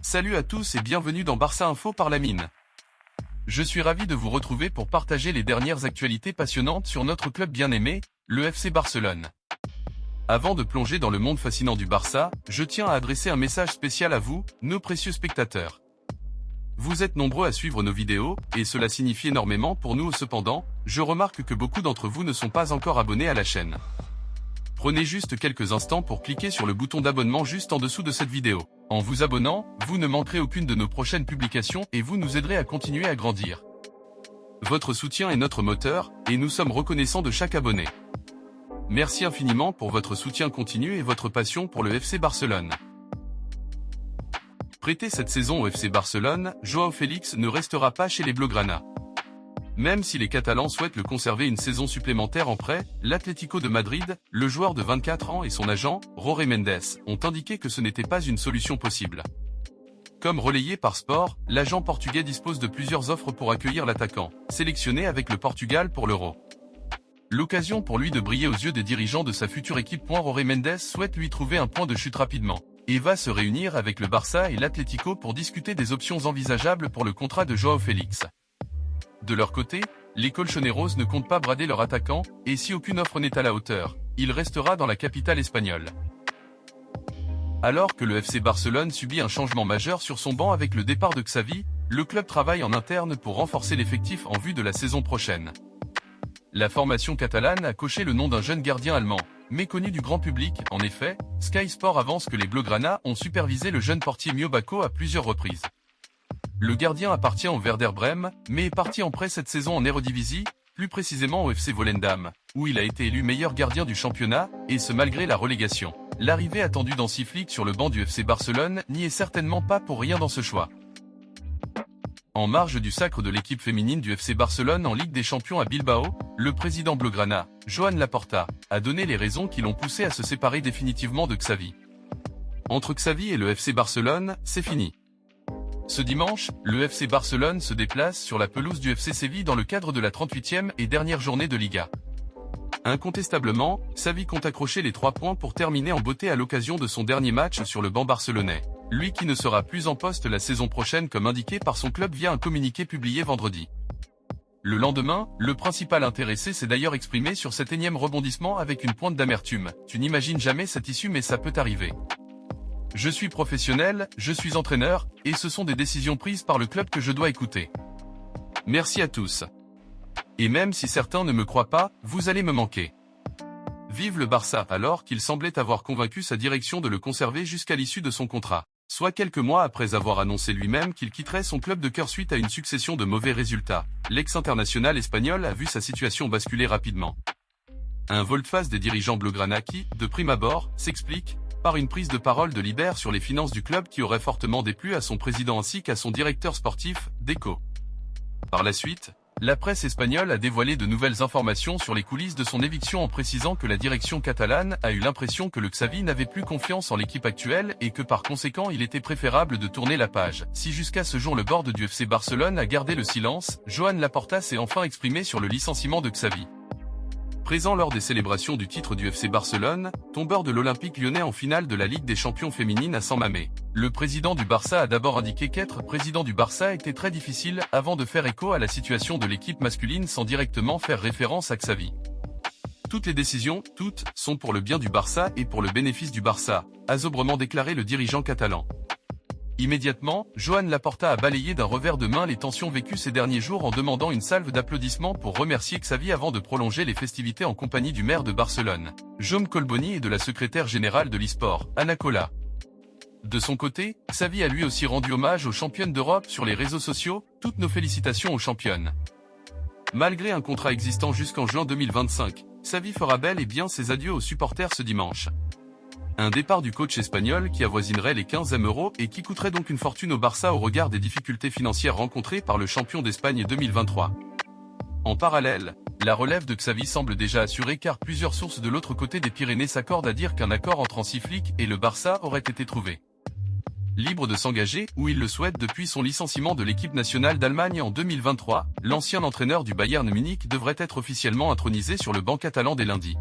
Salut à tous et bienvenue dans Barça Info par Lamine. Je suis ravi de vous retrouver pour partager les dernières actualités passionnantes sur notre club bien-aimé, le FC Barcelone. Avant de plonger dans le monde fascinant du Barça, je tiens à adresser un message spécial à vous, nos précieux spectateurs. Vous êtes nombreux à suivre nos vidéos, et cela signifie énormément pour nous. Cependant, je remarque que beaucoup d'entre vous ne sont pas encore abonnés à la chaîne. Prenez juste quelques instants pour cliquer sur le bouton d'abonnement juste en dessous de cette vidéo. En vous abonnant, vous ne manquerez aucune de nos prochaines publications et vous nous aiderez à continuer à grandir. Votre soutien est notre moteur, et nous sommes reconnaissants de chaque abonné. Merci infiniment pour votre soutien continu et votre passion pour le FC Barcelone. Prêté cette saison au FC Barcelone, Joao Félix ne restera pas chez les Blaugrana. Même si les Catalans souhaitent le conserver une saison supplémentaire en prêt, l'Atlético de Madrid, le joueur de 24 ans et son agent, Jorge Mendes, ont indiqué que ce n'était pas une solution possible. Comme relayé par Sport, l'agent portugais dispose de plusieurs offres pour accueillir l'attaquant, sélectionné avec le Portugal pour l'Euro. L'occasion pour lui de briller aux yeux des dirigeants de sa future équipe. Jorge Mendes souhaite lui trouver un point de chute rapidement, et va se réunir avec le Barça et l'Atlético pour discuter des options envisageables pour le contrat de Joao Félix. De leur côté, les Colchoneros ne comptent pas brader leur attaquant, et si aucune offre n'est à la hauteur, il restera dans la capitale espagnole. Alors que le FC Barcelone subit un changement majeur sur son banc avec le départ de Xavi, le club travaille en interne pour renforcer l'effectif en vue de la saison prochaine. La formation catalane a coché le nom d'un jeune gardien allemand, méconnu du grand public. En effet, Sky Sport avance que les Blaugrana ont supervisé le jeune portier Mio Bacco à plusieurs reprises. Le gardien appartient au Werder Brême, mais est parti en prêt cette saison en Eredivisie, plus précisément au FC Volendam, où il a été élu meilleur gardien du championnat, et ce malgré la relégation. L'arrivée attendue d'Hansi Flick sur le banc du FC Barcelone n'y est certainement pas pour rien dans ce choix. En marge du sacre de l'équipe féminine du FC Barcelone en Ligue des Champions à Bilbao, le président Blaugrana, Joan Laporta, a donné les raisons qui l'ont poussé à se séparer définitivement de Xavi. Entre Xavi et le FC Barcelone, c'est fini. Ce dimanche, le FC Barcelone se déplace sur la pelouse du FC Séville dans le cadre de la 38e et dernière journée de Liga. Incontestablement, Xavi compte accrocher les 3 points pour terminer en beauté à l'occasion de son dernier match sur le banc barcelonais. Lui qui ne sera plus en poste la saison prochaine comme indiqué par son club via un communiqué publié vendredi. Le lendemain, le principal intéressé s'est d'ailleurs exprimé sur cet énième rebondissement avec une pointe d'amertume. Tu n'imagines jamais cette issue mais ça peut arriver. Je suis professionnel, je suis entraîneur, et ce sont des décisions prises par le club que je dois écouter. Merci à tous. Et même si certains ne me croient pas, vous allez me manquer. Vive le Barça. Alors qu'il semblait avoir convaincu sa direction de le conserver jusqu'à l'issue de son contrat, soit quelques mois après avoir annoncé lui-même qu'il quitterait son club de cœur suite à une succession de mauvais résultats, l'ex-international espagnol a vu sa situation basculer rapidement. Un volte-face des dirigeants blaugrana qui, de prime abord, s'explique par une prise de parole de Libère sur les finances du club qui aurait fortement déplu à son président ainsi qu'à son directeur sportif, Deco. Par la suite, la presse espagnole a dévoilé de nouvelles informations sur les coulisses de son éviction en précisant que la direction catalane a eu l'impression que le Xavi n'avait plus confiance en l'équipe actuelle et que par conséquent il était préférable de tourner la page. Si jusqu'à ce jour le board du FC Barcelone a gardé le silence, Joan Laporta s'est enfin exprimé sur le licenciement de Xavi. Présent lors des célébrations du titre du FC Barcelone, tombeur de l'Olympique lyonnais en finale de la Ligue des Champions féminine à San Mamés, le président du Barça a d'abord indiqué qu'être président du Barça était très difficile avant de faire écho à la situation de l'équipe masculine sans directement faire référence à Xavi. Toutes les décisions, toutes, sont pour le bien du Barça et pour le bénéfice du Barça, a sobrement déclaré le dirigeant catalan. Immédiatement, Joan Laporta a balayé d'un revers de main les tensions vécues ces derniers jours en demandant une salve d'applaudissements pour remercier Xavi avant de prolonger les festivités en compagnie du maire de Barcelone, Jaume Colboni et de la secrétaire générale de l'e-sport, Ana Cola. De son côté, Xavi a lui aussi rendu hommage aux championnes d'Europe sur les réseaux sociaux, toutes nos félicitations aux championnes. Malgré un contrat existant jusqu'en juin 2025, Xavi fera bel et bien ses adieux aux supporters ce dimanche. Un départ du coach espagnol qui avoisinerait les 15 M € et qui coûterait donc une fortune au Barça au regard des difficultés financières rencontrées par le champion d'Espagne 2023. En parallèle, la relève de Xavi semble déjà assurée car plusieurs sources de l'autre côté des Pyrénées s'accordent à dire qu'un accord entre Hansi Flick et le Barça aurait été trouvé. Libre de s'engager, où il le souhaite depuis son licenciement de l'équipe nationale d'Allemagne en 2023, l'ancien entraîneur du Bayern Munich devrait être officiellement intronisé sur le banc catalan dès lundi.